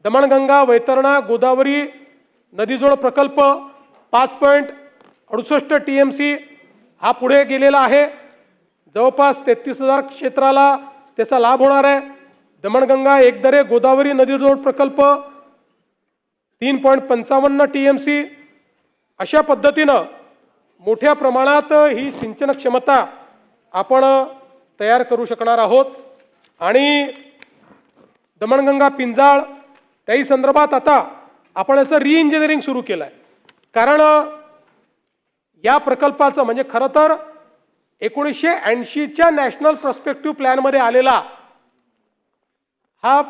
दमणगंगा वैतरणा गोदावरी नदीजोड प्रकल्प 5.68 TMC हा पुढे गेलेला आहे। जवळपास 33,000 क्षेत्राला त्याचा लाभ होणार आहे। दमणगंगा एकदरे गोदावरी नदीजोड प्रकल्प 3.55 TMC अशा पद्धतीनं मोठ्या प्रमाणात ही सिंचन क्षमता आपण तयार करू शकणार आहोत। आणि दमणगंगा पिंजाळ त्याही संदर्भात आता आपण याचं रिइंजिनिअरिंग सुरू केलं आहे। कारण या प्रकल्पाचं म्हणजे खरं तर 1980च्या नॅशनल प्रॉस्पेक्टिव्ह प्लॅनमध्ये आलेला हा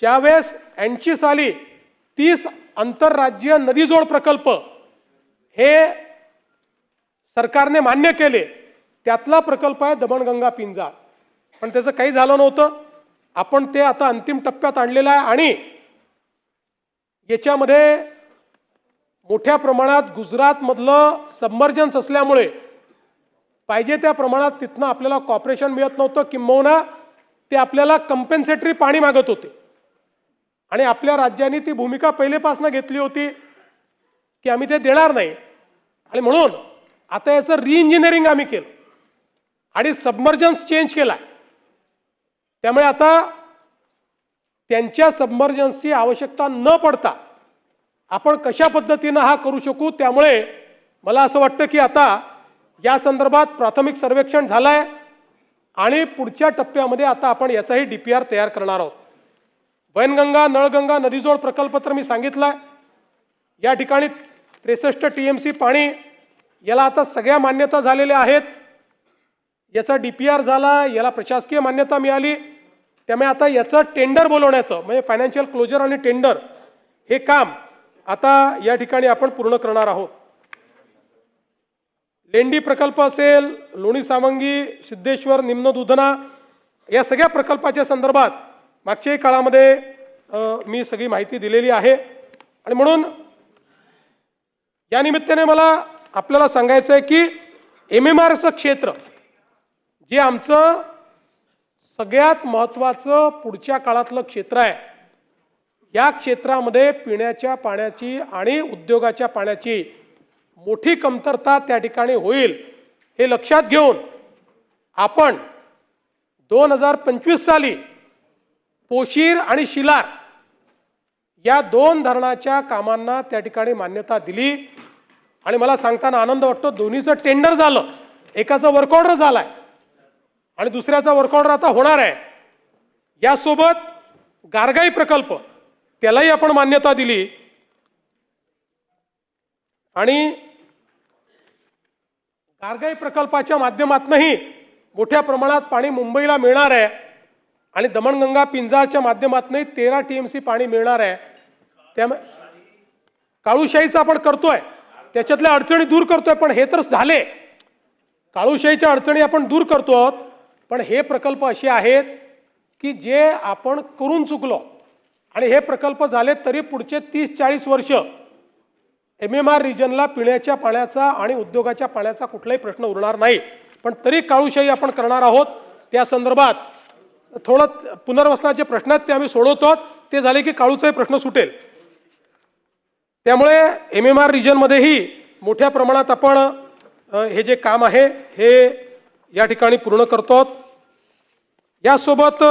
ज्यावेळेस 80 साली 30 आंतरराज्यीय नदीजोड प्रकल्प हे सरकारने मान्य केले त्यातला प्रकल्प आहे दमणगंगा पिंजाळ। पण त्याचं काही झालं नव्हतं। आपण ते आता अंतिम टप्प्यात आणलेलं आहे आणि याच्यामध्ये मोठ्या प्रमाणात गुजरातमधलं सबमर्जन्स असल्यामुळे पाहिजे त्या प्रमाणात तिथनं आपल्याला कॉर्पोरेशन मिळत नव्हतं, किंबहुना ते आपल्याला कंपेन्सेटरी पाणी मागत होते। आणि आपल्या राज्याने ती भूमिका पहिलेपासून घेतली होती की आम्ही ते देणार नाही। आणि म्हणून आता याचं रिइंजिनिअरिंग आम्ही केलं आणि सबमर्जन्स चेंज केला। त्यामुळे आता त्यांच्या सबमर्जन्सची आवश्यकता न पडता आपण कशा पद्धतीनं हा करू शकू। त्यामुळे मला असं वाटतं की आता या संदर्भात प्राथमिक सर्वेक्षण झालंय आणि पुढच्या टप्प्यामध्ये आता आपण याचाही DPR तयार करणार आहोत। वैनगंगा नळगंगा नदीजोड प्रकल्प तर मी सांगितलाय, या ठिकाणी 63 TMC पाणी याला आता सगळ्या मान्यता झालेल्या आहेत। याचा DPR झाला, याला प्रशासकीय मान्यता मिळाली। त्यामुळे आता याचं टेंडर बोलवण्याचं म्हणजे फायनान्शियल क्लोजर आणि टेंडर हे काम आता या ठिकाणी आपण पूर्ण करणार आहोत। लेंडी प्रकल्प असेल, लोणी सावंगी, सिद्धेश्वर, निम्न दुधना या सगळ्या प्रकल्पाच्या संदर्भात मागच्याही काळामध्ये मी सगळी माहिती दिलेली आहे। आणि म्हणून या निमित्ताने मला आपल्याला सांगायचं आहे की MMRचं क्षेत्र जे आमचं सगळ्यात महत्त्वाचं पुढच्या काळातलं क्षेत्र आहे, या क्षेत्रामध्ये पिण्याच्या पाण्याची आणि उद्योगाच्या पाण्याची मोठी कमतरता त्या ठिकाणी होईल हे लक्षात घेऊन आपण 2025 साली पोशीर आणि शिलार या 2 धरणाच्या कामांना त्या ठिकाणी मान्यता दिली। आणि मला सांगताना आनंद वाटतो दोन्हीचं टेंडर झालं, एकाचं वर्क ऑर्डर झालाय आणि दुसऱ्याचा वर्क ऑर्डर आता होणार आहे। यासोबत गारगाई प्रकल्प त्यालाही आपण मान्यता दिली आणि गारगाई प्रकल्पाच्या माध्यमातूनही मोठ्या प्रमाणात पाणी मुंबईला मिळणार आहे आणि दमणगंगा पिंजाळच्या माध्यमातूनही 13 TMC पाणी मिळणार आहे। त्यामुळे काळूशाहीचं आपण करतोय, त्याच्यातल्या अडचणी दूर करतोय, पण हे तर झाले, काळूशाहीच्या अडचणी आपण दूर करतो आहोत। पण हे प्रकल्प असे आहेत की जे आपण करून चुकलो आणि हे प्रकल्प झाले तरी पुढचे 30-40 वर्ष MMR रिजनला पिण्याच्या पाण्याचा आणि उद्योगाच्या पाण्याचा कुठलाही प्रश्न उरणार नाही। पण तरी काळूशाही आपण करणार आहोत। त्या संदर्भात थोडं पुनर्वसनाचे प्रश्न आहेत ते आम्ही सोडवतो, ते झाले की काळूचाही प्रश्न सुटेल। त्यामुळे MMR रिजनमध्येही मोठ्या प्रमाणात आपण हे जे काम आहे हे या ठिकाणी पूर्ण करतो। यासोबत